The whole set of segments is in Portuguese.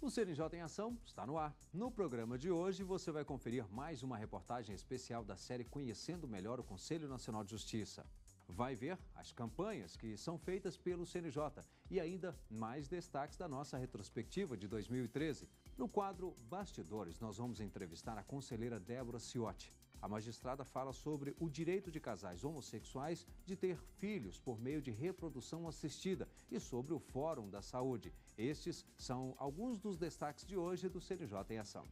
O CNJ em Ação está no ar. No programa de hoje, você vai conferir mais uma reportagem especial da série Conhecendo Melhor o Conselho Nacional de Justiça. Vai ver as campanhas que são feitas pelo CNJ e ainda mais destaques da nossa retrospectiva de 2013. No quadro Bastidores, nós vamos entrevistar a conselheira Débora Ciotti. A magistrada fala sobre o direito de casais homossexuais de ter filhos por meio de reprodução assistida e sobre o Fórum da Saúde. Estes são alguns dos destaques de hoje do CNJ em Ação.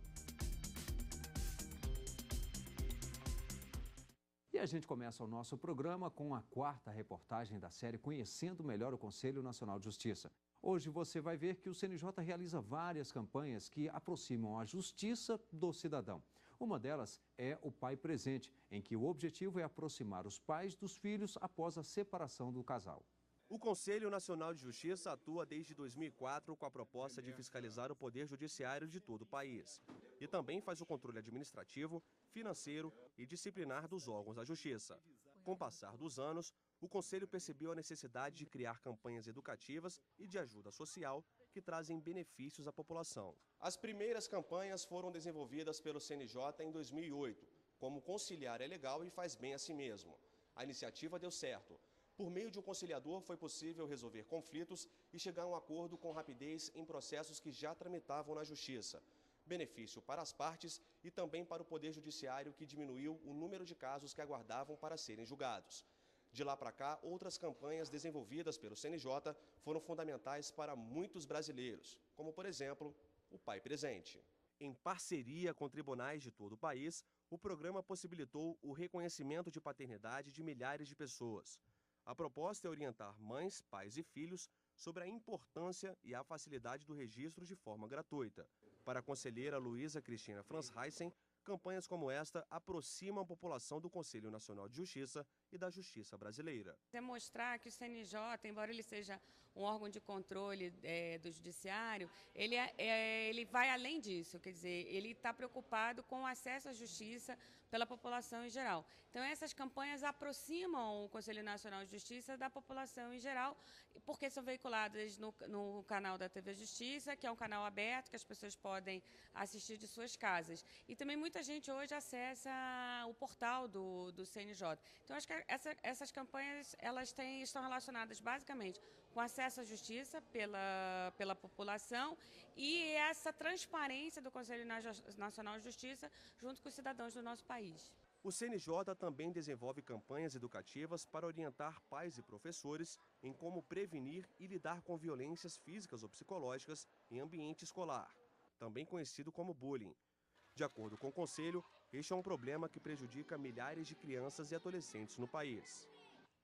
E a gente começa o nosso programa com a quarta reportagem da série Conhecendo Melhor o Conselho Nacional de Justiça. Hoje você vai ver que o CNJ realiza várias campanhas que aproximam a justiça do cidadão. Uma delas é o Pai Presente, em que o objetivo é aproximar os pais dos filhos após a separação do casal. O Conselho Nacional de Justiça atua desde 2004 com a proposta de fiscalizar o poder judiciário de todo o país. E também faz o controle administrativo, financeiro e disciplinar dos órgãos da Justiça. Com o passar dos anos, o Conselho percebeu a necessidade de criar campanhas educativas e de ajuda social que trazem benefícios à população. As primeiras campanhas foram desenvolvidas pelo CNJ em 2008, como Conciliar é Legal e Faz Bem a Si Mesmo. A iniciativa deu certo. Por meio de um conciliador foi possível resolver conflitos e chegar a um acordo com rapidez em processos que já tramitavam na Justiça. Benefício para as partes e também para o Poder Judiciário, que diminuiu o número de casos que aguardavam para serem julgados. De lá para cá, outras campanhas desenvolvidas pelo CNJ foram fundamentais para muitos brasileiros, como, por exemplo, o Pai Presente. Em parceria com tribunais de todo o país, o programa possibilitou o reconhecimento de paternidade de milhares de pessoas. A proposta é orientar mães, pais e filhos sobre a importância e a facilidade do registro de forma gratuita. Para a conselheira Luísa Cristina Franz Heissen, campanhas como esta aproximam a população do Conselho Nacional de Justiça e da Justiça brasileira. É mostrar que o CNJ, embora ele seja um órgão de controle do judiciário, ele vai além disso, quer dizer, ele está preocupado com o acesso à justiça pela população em geral. Então essas campanhas aproximam o Conselho Nacional de Justiça da população em geral, porque são veiculadas no canal da TV Justiça, que é um canal aberto, que as pessoas podem assistir de suas casas. E também muita gente hoje acessa o portal do CNJ. Então acho que essas campanhas estão relacionadas basicamente com acesso à justiça pela população e essa transparência do Conselho Nacional de Justiça junto com os cidadãos do nosso país. O CNJ também desenvolve campanhas educativas para orientar pais e professores em como prevenir e lidar com violências físicas ou psicológicas em ambiente escolar, também conhecido como bullying. De acordo com o Conselho, este é um problema que prejudica milhares de crianças e adolescentes no país.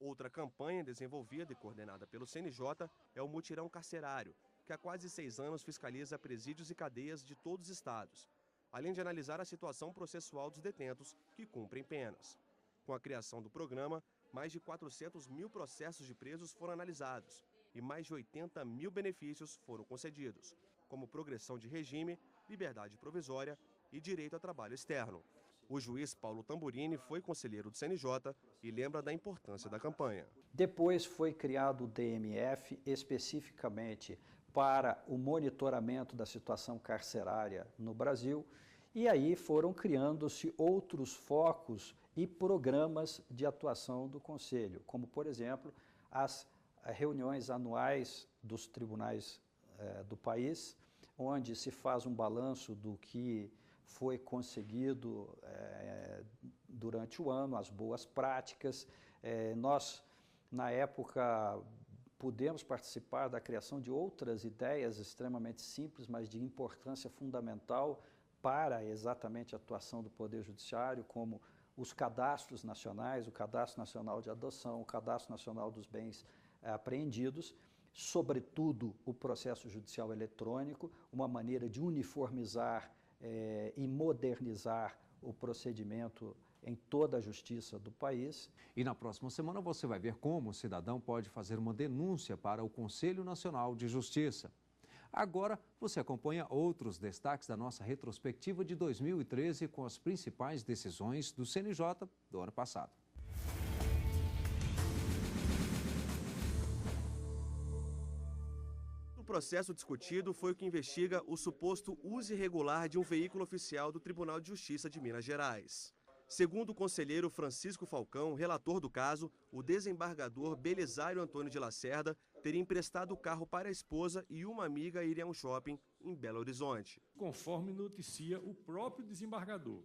Outra campanha desenvolvida e coordenada pelo CNJ é o Mutirão Carcerário, que há quase 6 anos fiscaliza presídios e cadeias de todos os estados, além de analisar a situação processual dos detentos que cumprem penas. Com a criação do programa, mais de 400 mil processos de presos foram analisados e mais de 80 mil benefícios foram concedidos, como progressão de regime, liberdade provisória e direito a trabalho externo. O juiz Paulo Tamburini foi conselheiro do CNJ e lembra da importância da campanha. Depois foi criado o DMF especificamente para o monitoramento da situação carcerária no Brasil e aí foram criando-se outros focos e programas de atuação do Conselho, como por exemplo as reuniões anuais dos tribunais do país, onde se faz um balanço do que foi conseguido durante o ano, as boas práticas. Nós, na época, pudemos participar da criação de outras ideias extremamente simples, mas de importância fundamental para exatamente a atuação do Poder Judiciário, como os cadastros nacionais, o Cadastro Nacional de Adoção, o Cadastro Nacional dos Bens Apreendidos, sobretudo o processo judicial eletrônico, uma maneira de uniformizar e modernizar o procedimento em toda a justiça do país. E na próxima semana você vai ver como o cidadão pode fazer uma denúncia para o Conselho Nacional de Justiça. Agora você acompanha outros destaques da nossa retrospectiva de 2013 com as principais decisões do CNJ do ano passado. processo discutido foi o que investiga o suposto uso irregular de um veículo oficial do Tribunal de Justiça de Minas Gerais. Segundo o conselheiro Francisco Falcão, relator do caso, o desembargador Belisário Antônio de Lacerda teria emprestado o carro para a esposa e uma amiga irem a um shopping em Belo Horizonte. Conforme noticia o próprio desembargador,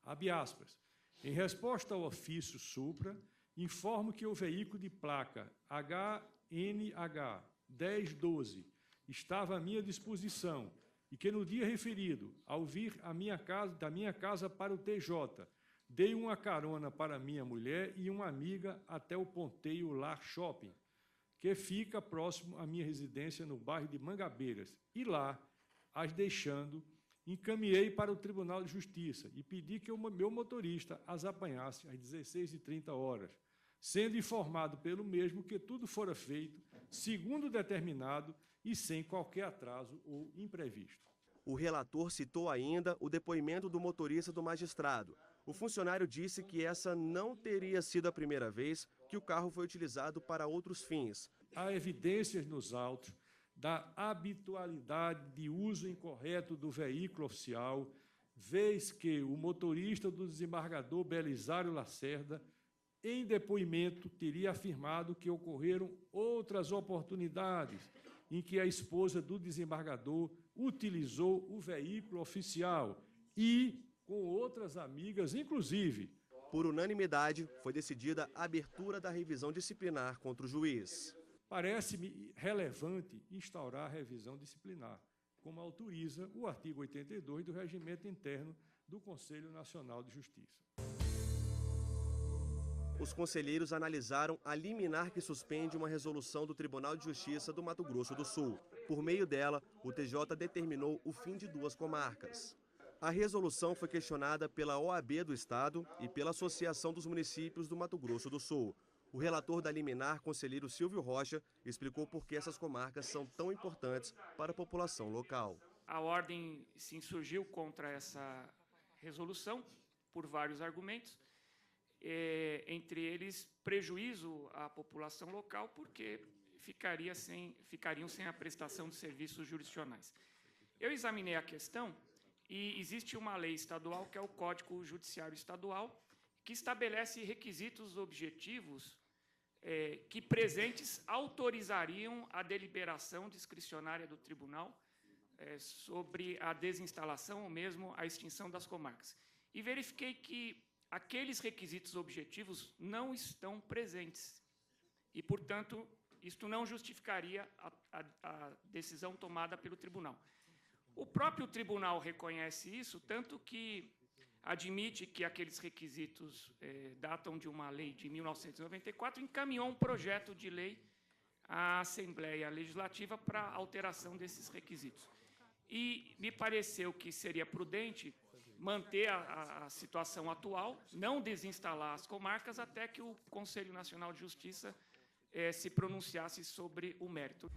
abre aspas, em resposta ao ofício supra, informo que o veículo de placa HNH 1012 estava à minha disposição e que no dia referido, ao vir da minha casa para o TJ, dei uma carona para minha mulher e uma amiga até o Ponteio Lar Shopping, que fica próximo à minha residência no bairro de Mangabeiras. E lá, as deixando, encaminhei para o Tribunal de Justiça e pedi que o meu motorista as apanhasse às 16h30, sendo informado pelo mesmo que tudo fora feito, segundo determinado e sem qualquer atraso ou imprevisto. O relator citou ainda o depoimento do motorista do magistrado. O funcionário disse que essa não teria sido a primeira vez que o carro foi utilizado para outros fins. Há evidências nos autos da habitualidade de uso incorreto do veículo oficial, vez que o motorista do desembargador Belisário Lacerda, em depoimento, teria afirmado que ocorreram outras oportunidades em que a esposa do desembargador utilizou o veículo oficial e com outras amigas, inclusive. Por unanimidade, foi decidida a abertura da revisão disciplinar contra o juiz. Parece-me relevante instaurar a revisão disciplinar, como autoriza o artigo 82 do Regimento Interno do Conselho Nacional de Justiça. Os conselheiros analisaram a liminar que suspende uma resolução do Tribunal de Justiça do Mato Grosso do Sul. Por meio dela, o TJ determinou o fim de 2 comarcas. A resolução foi questionada pela OAB do Estado e pela Associação dos Municípios do Mato Grosso do Sul. O relator da liminar, conselheiro Silvio Rocha, explicou por que essas comarcas são tão importantes para a população local. A ordem se insurgiu contra essa resolução por vários argumentos, entre eles prejuízo à população local, porque ficariam sem a prestação de serviços jurisdicionais. Eu examinei a questão e existe uma lei estadual, que é o Código Judiciário Estadual, que estabelece requisitos objetivos que presentes autorizariam a deliberação discricionária do tribunal sobre a desinstalação ou mesmo a extinção das comarcas. E verifiquei que aqueles requisitos objetivos não estão presentes e, portanto, isto não justificaria a decisão tomada pelo tribunal. O próprio tribunal reconhece isso, tanto que admite que aqueles requisitos datam de uma lei de 1994, encaminhou um projeto de lei à Assembleia Legislativa para alteração desses requisitos. E me pareceu que seria prudente manter a situação atual, não desinstalar as comarcas, até que o Conselho Nacional de Justiça se pronunciasse sobre o mérito.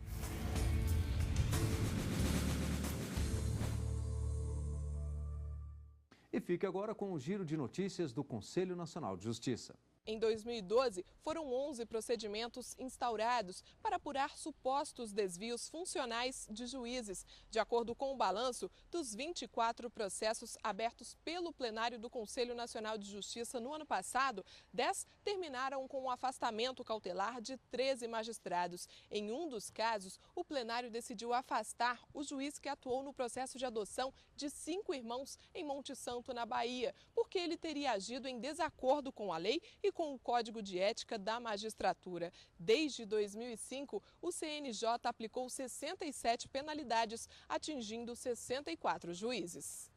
E fique agora com o giro de notícias do Conselho Nacional de Justiça. Em 2012, foram 11 procedimentos instaurados para apurar supostos desvios funcionais de juízes. De acordo com o balanço, dos 24 processos abertos pelo plenário do Conselho Nacional de Justiça no ano passado, 10 terminaram com o afastamento cautelar de 13 magistrados. Em um dos casos, o plenário decidiu afastar o juiz que atuou no processo de adoção de 5 irmãos em Monte Santo, na Bahia, porque ele teria agido em desacordo com a lei e com o Código de Ética da Magistratura. Desde 2005, o CNJ aplicou 67 penalidades, atingindo 64 juízes.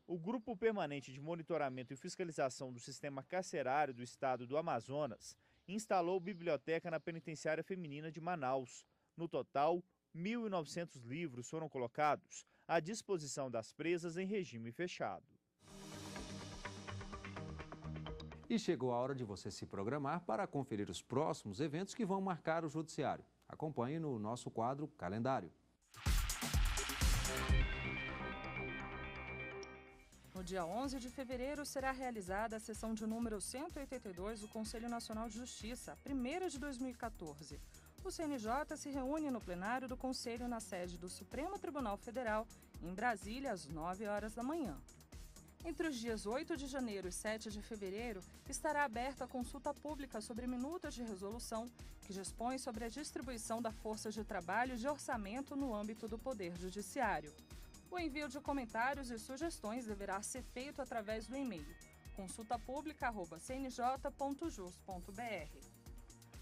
O Grupo Permanente de Monitoramento e Fiscalização do Sistema Carcerário do Estado do Amazonas instalou biblioteca na Penitenciária Feminina de Manaus. No total, 1.900 livros foram colocados à disposição das presas em regime fechado. E chegou a hora de você se programar para conferir os próximos eventos que vão marcar o Judiciário. Acompanhe no nosso quadro Calendário. No dia 11 de fevereiro será realizada a sessão de número 182 do Conselho Nacional de Justiça, a primeira de 2014. O CNJ se reúne no plenário do Conselho na sede do Supremo Tribunal Federal, em Brasília, às 9 horas da manhã. Entre os dias 8 de janeiro e 7 de fevereiro, estará aberta a consulta pública sobre minutas de resolução que dispõe sobre a distribuição da força de trabalho e de orçamento no âmbito do Poder Judiciário. O envio de comentários e sugestões deverá ser feito através do e-mail consultapublica@cnj.jus.br.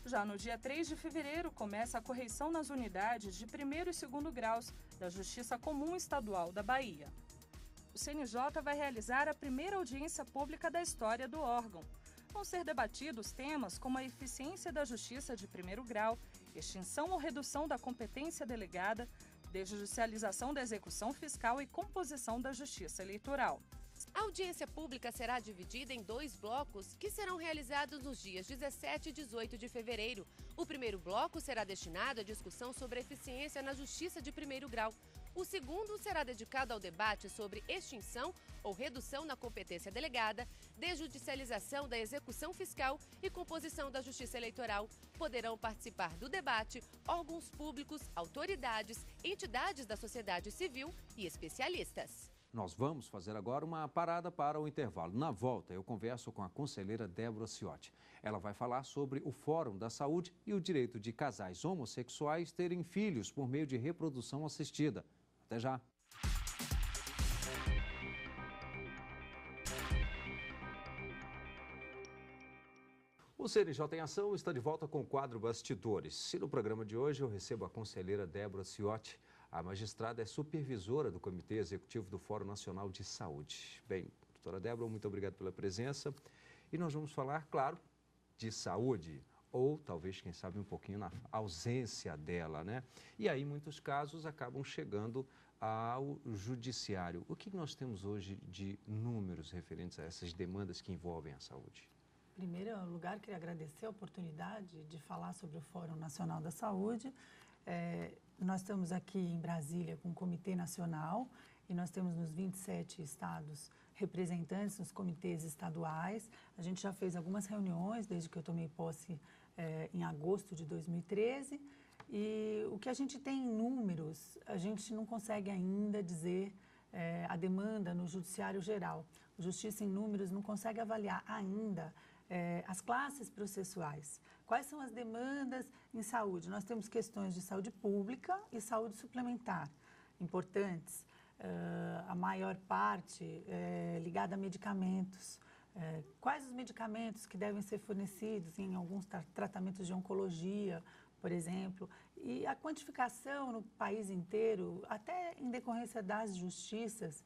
Já no dia 3 de fevereiro, começa a correição nas unidades de 1º e 2º graus da Justiça Comum Estadual da Bahia. O CNJ vai realizar a primeira audiência pública da história do órgão. Vão ser debatidos temas como a eficiência da Justiça de 1º grau, extinção ou redução da competência delegada, desjudicialização da execução fiscal e composição da Justiça Eleitoral. A audiência pública será dividida em 2 blocos que serão realizados nos dias 17 e 18 de fevereiro. O primeiro bloco será destinado à discussão sobre a eficiência na Justiça de 1º grau. O segundo será dedicado ao debate sobre extinção ou redução na competência delegada, desjudicialização da execução fiscal e composição da Justiça Eleitoral. Poderão participar do debate órgãos públicos, autoridades, entidades da sociedade civil e especialistas. Nós vamos fazer agora uma parada para o intervalo. Na volta, eu converso com a conselheira Débora Ciotti. Ela vai falar sobre o Fórum da Saúde e o direito de casais homossexuais terem filhos por meio de reprodução assistida. Até já! O CNJ em Ação está de volta com o quadro Bastidores. E no programa de hoje eu recebo a conselheira Débora Ciotti. A magistrada é supervisora do Comitê Executivo do Fórum Nacional de Saúde. Bem, doutora Débora, muito obrigado pela presença. E nós vamos falar, claro, de saúde, ou talvez, quem sabe, um pouquinho na ausência dela, né? E aí, muitos casos acabam chegando ao judiciário. O que nós temos hoje de números referentes a essas demandas que envolvem a saúde? Em primeiro lugar, queria agradecer a oportunidade de falar sobre o Fórum Nacional da Saúde. Nós estamos aqui em Brasília com o Comitê Nacional e nós temos nos 27 estados representantes nos comitês estaduais. A gente já fez algumas reuniões desde que eu tomei posse em agosto de 2013 e o que a gente tem em números, a gente não consegue ainda dizer a demanda no judiciário geral. O Justiça em Números não consegue avaliar ainda as classes processuais. Quais são as demandas em saúde? Nós temos questões de saúde pública e saúde suplementar, importantes. A maior parte ligada a medicamentos. Quais os medicamentos que devem ser fornecidos em alguns tratamentos de oncologia, por exemplo. E a quantificação no país inteiro, até em decorrência das justiças,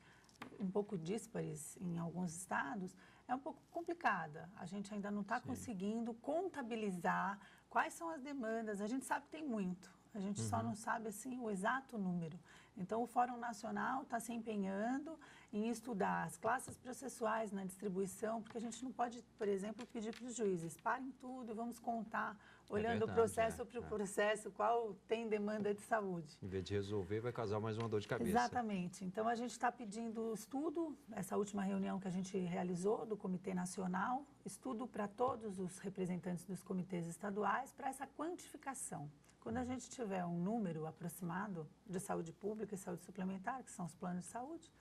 um pouco díspares em alguns estados, é um pouco complicada. A gente ainda não está conseguindo contabilizar quais são as demandas. A gente sabe que tem muito, a gente só não sabe assim, o exato número. Então, o Fórum Nacional está se empenhando em estudar as classes processuais na distribuição, porque a gente não pode, por exemplo, pedir para os juízes, parem tudo e vamos contar, olhando o processo para o processo, qual tem demanda de saúde. Em vez de resolver, vai causar mais uma dor de cabeça. Exatamente. Então, a gente está pedindo estudo, essa última reunião que a gente realizou do Comitê Nacional, estudo para todos os representantes dos comitês estaduais, para essa quantificação. Quando a gente tiver um número aproximado de saúde pública e saúde suplementar, que são os planos de saúde,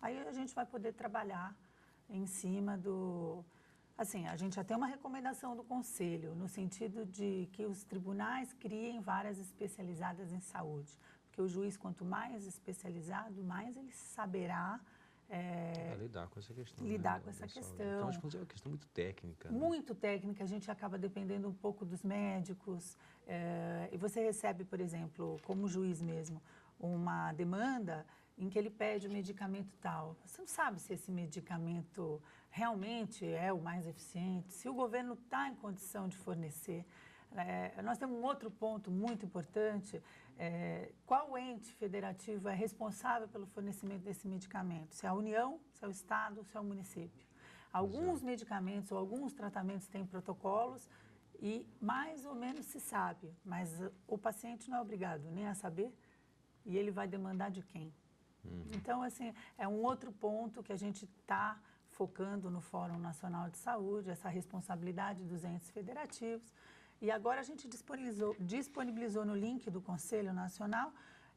aí a gente vai poder trabalhar em cima do... Assim, a gente já tem uma recomendação do Conselho, no sentido de que os tribunais criem varas especializadas em saúde. Porque o juiz, quanto mais especializado, mais ele saberá... lidar com essa questão. Lidar com essa questão. Então, acho que é uma questão muito técnica. Muito técnica, a gente acaba dependendo um pouco dos médicos. E você recebe, por exemplo, como juiz mesmo, uma demanda em que ele pede o medicamento tal. Você não sabe se esse medicamento realmente é o mais eficiente, se o governo está em condição de fornecer. Nós temos um outro ponto muito importante, qual ente federativo é responsável pelo fornecimento desse medicamento? Se é a União, se é o Estado, se é o município. Alguns medicamentos ou alguns tratamentos têm protocolos e mais ou menos se sabe, mas o paciente não é obrigado nem a saber e ele vai demandar de quem? Então, assim, é um outro ponto que a gente está focando no Fórum Nacional de Saúde, essa responsabilidade dos entes federativos. E agora a gente disponibilizou no link do Conselho Nacional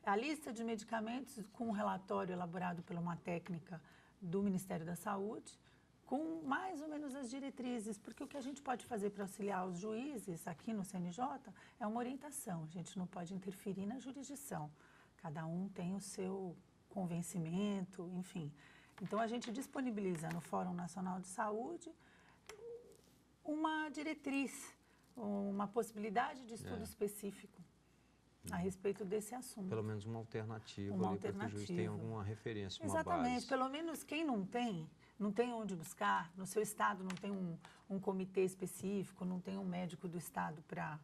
a lista de medicamentos com um relatório elaborado por uma técnica do Ministério da Saúde, com mais ou menos as diretrizes, porque o que a gente pode fazer para auxiliar os juízes aqui no CNJ é uma orientação, a gente não pode interferir na jurisdição, cada um tem o seu convencimento, enfim. Então a gente disponibiliza no Fórum Nacional de Saúde uma diretriz, uma possibilidade de estudo específico a respeito desse assunto. Pelo menos uma alternativa, para que o juiz tenha alguma referência, uma Exatamente, base. pelo menos quem não tem onde buscar, no seu estado não tem um comitê específico, não tem um médico do estado para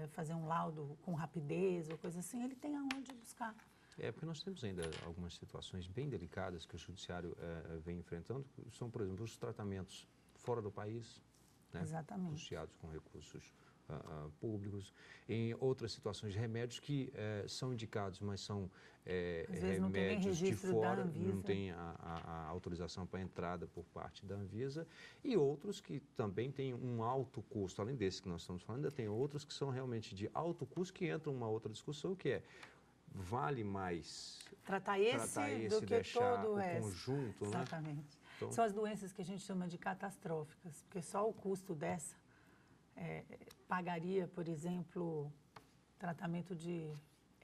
fazer um laudo com rapidez ou coisa assim, ele tem aonde buscar. Porque nós temos ainda algumas situações bem delicadas que o judiciário vem enfrentando, são, por exemplo, os tratamentos fora do país, né? Exatamente. Associados com recursos públicos, em outras situações de remédios que são indicados, mas são remédios de fora, não tem a autorização para entrada por parte da Anvisa, e outros que também têm um alto custo, além desse que nós estamos falando, ainda tem outros que são realmente de alto custo, que entram numa outra discussão, que vale mais tratar esse do que deixar todo o resto. Conjunto, exatamente. Né? Então, são as doenças que a gente chama de catastróficas, porque só o custo dessa pagaria, por exemplo, tratamento de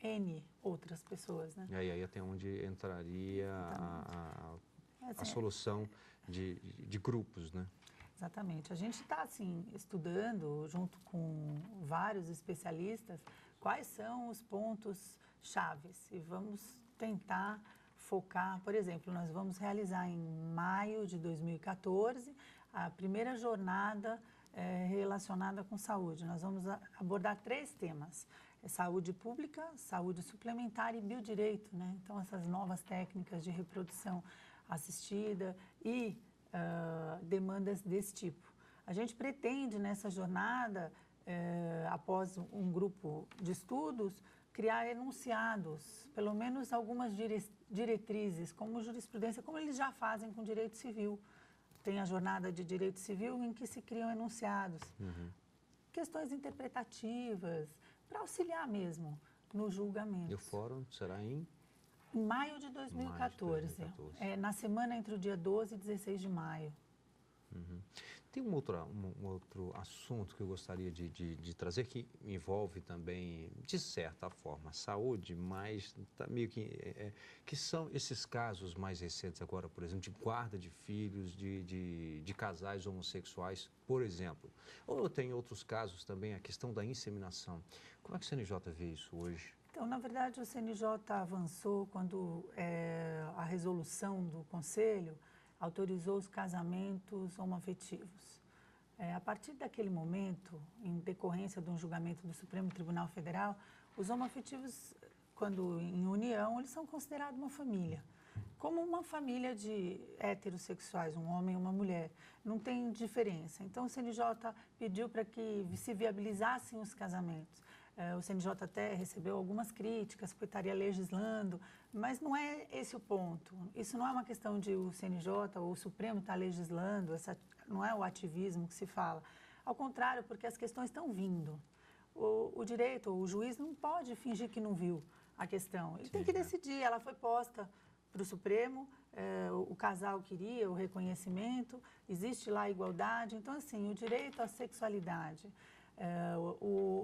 N outras pessoas, né? E aí até onde entraria a solução de grupos, né? Exatamente. A gente está, assim, estudando, junto com vários especialistas, quais são os pontos chaves e vamos tentar focar, por exemplo, nós vamos realizar em maio de 2014 a primeira jornada relacionada com saúde. Nós vamos abordar 3 temas: saúde pública, saúde suplementar e biodireito, né? Então, essas novas técnicas de reprodução assistida e demandas desse tipo. A gente pretende, nessa jornada, após um grupo de estudos, criar enunciados, pelo menos algumas diretrizes, como jurisprudência, como eles já fazem com direito civil. Tem a jornada de direito civil em que se criam enunciados. Questões interpretativas, para auxiliar mesmo no julgamento. E o fórum será em maio de 2014. Na semana entre o dia 12 e 16 de maio. Tem um outro assunto que eu gostaria de trazer, que envolve também, de certa forma, a saúde, mas tá meio que são esses casos mais recentes agora, por exemplo, de guarda de filhos, de casais homossexuais, por exemplo. Ou tem outros casos também, a questão da inseminação. Como é que o CNJ vê isso hoje? Então, na verdade, o CNJ avançou quando a resolução do Conselho autorizou os casamentos homoafetivos. A partir daquele momento, em decorrência de um julgamento do Supremo Tribunal Federal, os homoafetivos, quando em união, eles são considerados uma família. Como uma família de heterossexuais, um homem e uma mulher. Não tem diferença. Então, o CNJ pediu para que se viabilizassem os casamentos. O CNJ até recebeu algumas críticas, porque estaria legislando, mas não é esse o ponto. Isso não é uma questão de o CNJ ou o Supremo estar legislando, não é o ativismo que se fala. Ao contrário, porque as questões estão vindo. O direito, o juiz não pode fingir que não viu a questão. Ele tem que decidir. Ela foi posta para o Supremo, o casal queria o reconhecimento, existe lá a igualdade. Então, assim, o direito à sexualidade,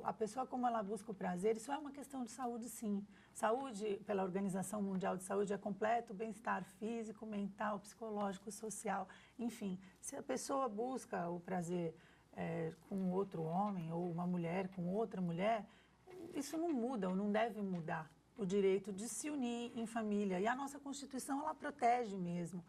a pessoa como ela busca o prazer, isso é uma questão de saúde, sim. Saúde, pela Organização Mundial de Saúde, é completo bem-estar físico, mental, psicológico, social, enfim. Se a pessoa busca o prazer com outro homem ou uma mulher com outra mulher, isso não muda ou não deve mudar o direito de se unir em família. E a nossa Constituição, ela protege mesmo.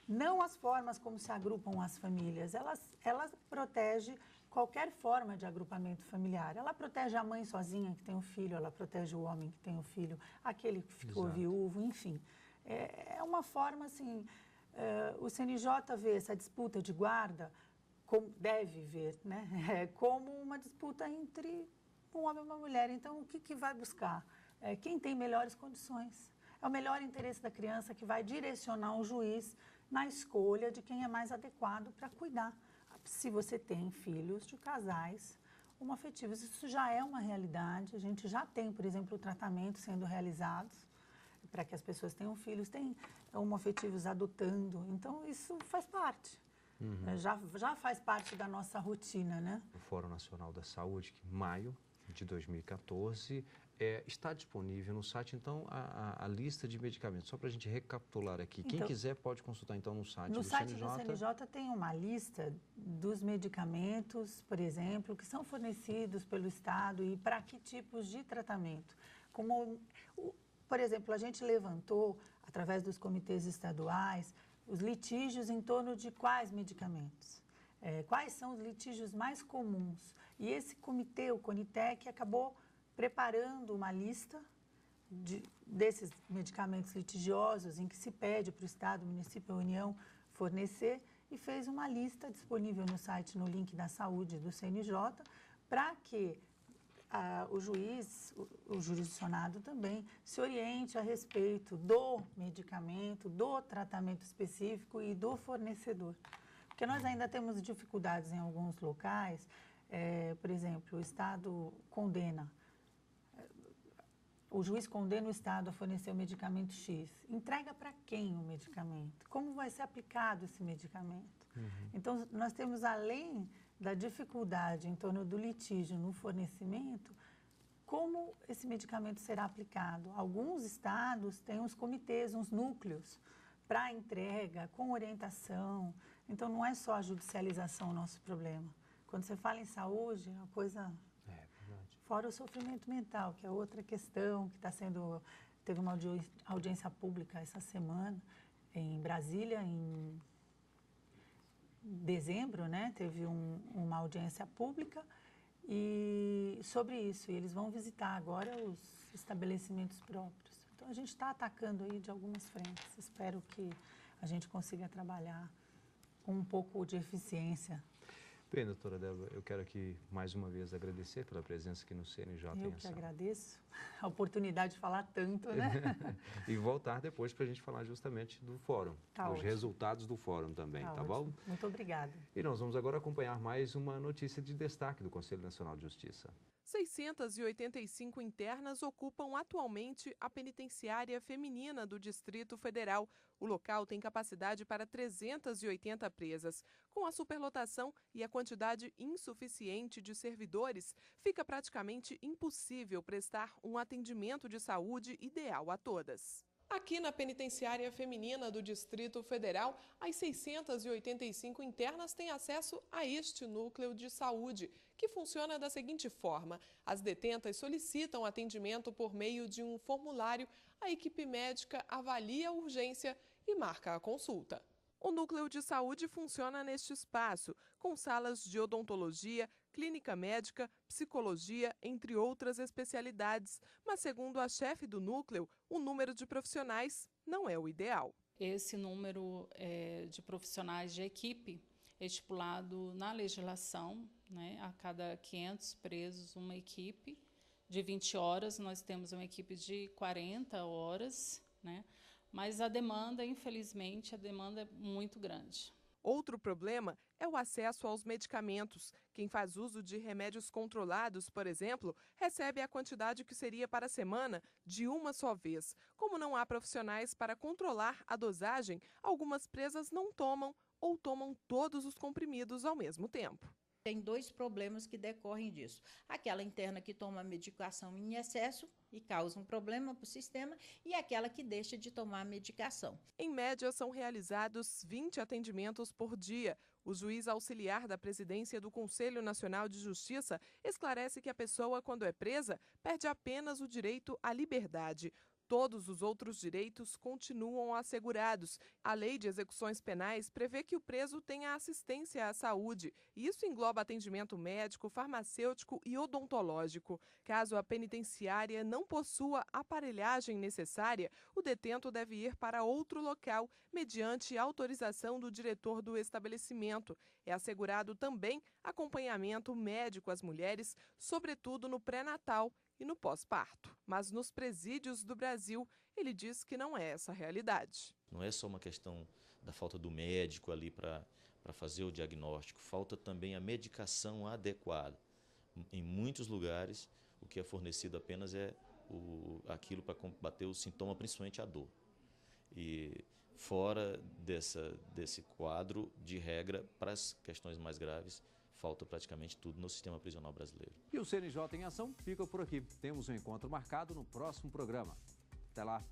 Não as formas como se agrupam as famílias, ela protege qualquer forma de agrupamento familiar. Ela protege a mãe sozinha que tem um filho, ela protege o homem que tem um filho, aquele que ficou viúvo, enfim. É uma forma, assim, o CNJ vê essa disputa de guarda, como deve ver, né? Como uma disputa entre um homem e uma mulher. Então, o que vai buscar? Quem tem melhores condições. É o melhor interesse da criança que vai direcionar o juiz na escolha de quem é mais adequado para cuidar. Se você tem filhos de casais homoafetivos. Isso já é uma realidade. A gente já tem, por exemplo, tratamento sendo realizados para que as pessoas tenham filhos, tem homoafetivos adotando. Então, isso faz parte. Já faz parte da nossa rotina, né? O Fórum Nacional da Saúde, que em maio de 2014, está disponível no site, então, a lista de medicamentos. Só para a gente recapitular aqui. Quem quiser pode consultar, então, no site do CNJ. No site do CNJ tem uma lista dos medicamentos, por exemplo, que são fornecidos pelo Estado e para que tipos de tratamento. Como, por exemplo, a gente levantou, através dos comitês estaduais, os litígios em torno de quais medicamentos. Quais são os litígios mais comuns. E esse comitê, o CONITEC, acabou preparando uma lista desses medicamentos litigiosos em que se pede para o Estado, município e União fornecer e fez uma lista disponível no site, no link da saúde do CNJ, para que o juiz, o jurisdicionado também, se oriente a respeito do medicamento, do tratamento específico e do fornecedor. Porque nós ainda temos dificuldades em alguns locais, por exemplo, o Estado condena, o juiz condena o Estado a fornecer o medicamento X. Entrega para quem o medicamento? Como vai ser aplicado esse medicamento? Então, nós temos, além da dificuldade em torno do litígio no fornecimento, como esse medicamento será aplicado. Alguns estados têm uns comitês, uns núcleos para entrega, com orientação. Então, não é só a judicialização o nosso problema. Quando você fala em saúde, é uma coisa... Fora o sofrimento mental, que é outra questão que está sendo... Teve uma audiência pública essa semana em Brasília, em dezembro, né? Teve uma audiência pública e sobre isso. E eles vão visitar agora os estabelecimentos próprios. Então, a gente está atacando aí de algumas frentes. Espero que a gente consiga trabalhar com um pouco de eficiência. Bem, doutora Débora, eu quero aqui mais uma vez agradecer pela presença aqui no CNJ. Eu que agradeço a oportunidade de falar tanto, né? E voltar depois para a gente falar justamente do fórum, dos resultados do fórum também, tá bom? Muito obrigada. E nós vamos agora acompanhar mais uma notícia de destaque do Conselho Nacional de Justiça. 685 internas ocupam atualmente a penitenciária feminina do Distrito Federal. O local tem capacidade para 380 presas. Com a superlotação e a quantidade insuficiente de servidores, fica praticamente impossível prestar um atendimento de saúde ideal a todas. Aqui na penitenciária feminina do Distrito Federal, as 685 internas têm acesso a este núcleo de saúde, que funciona da seguinte forma: as detentas solicitam atendimento por meio de um formulário, a equipe médica avalia a urgência e marca a consulta. O núcleo de saúde funciona neste espaço, com salas de odontologia, clínica médica, psicologia, entre outras especialidades. Mas, segundo a chefe do núcleo, o número de profissionais não é o ideal. Esse número de profissionais de equipe é estipulado na legislação, né? A cada 500 presos, uma equipe de 20 horas. Nós temos uma equipe de 40 horas, né? Mas a demanda, infelizmente, a demanda é muito grande. Outro problema é o acesso aos medicamentos. Quem faz uso de remédios controlados, por exemplo, recebe a quantidade que seria para a semana de uma só vez. Como não há profissionais para controlar a dosagem, algumas presas não tomam ou tomam todos os comprimidos ao mesmo tempo. Tem dois problemas que decorrem disso. Aquela interna que toma a medicação em excesso e causa um problema para o sistema, e aquela que deixa de tomar a medicação. Em média, são realizados 20 atendimentos por dia. O juiz auxiliar da presidência do Conselho Nacional de Justiça esclarece que a pessoa, quando é presa, perde apenas o direito à liberdade. Todos os outros direitos continuam assegurados. A Lei de Execuções Penais prevê que o preso tenha assistência à saúde. Isso engloba atendimento médico, farmacêutico e odontológico. Caso a penitenciária não possua aparelhagem necessária, o detento deve ir para outro local, mediante autorização do diretor do estabelecimento. É assegurado também acompanhamento médico às mulheres, sobretudo no pré-natal e no pós-parto. Mas nos presídios do Brasil, ele diz que não é essa a realidade. Não é só uma questão da falta do médico ali para fazer o diagnóstico, falta também a medicação adequada. Em muitos lugares, o que é fornecido apenas é aquilo para combater o sintoma, principalmente a dor. E fora desse quadro, de regra, para as questões mais graves, falta praticamente tudo no sistema prisional brasileiro. E o CNJ em Ação fica por aqui. Temos um encontro marcado no próximo programa. Até lá!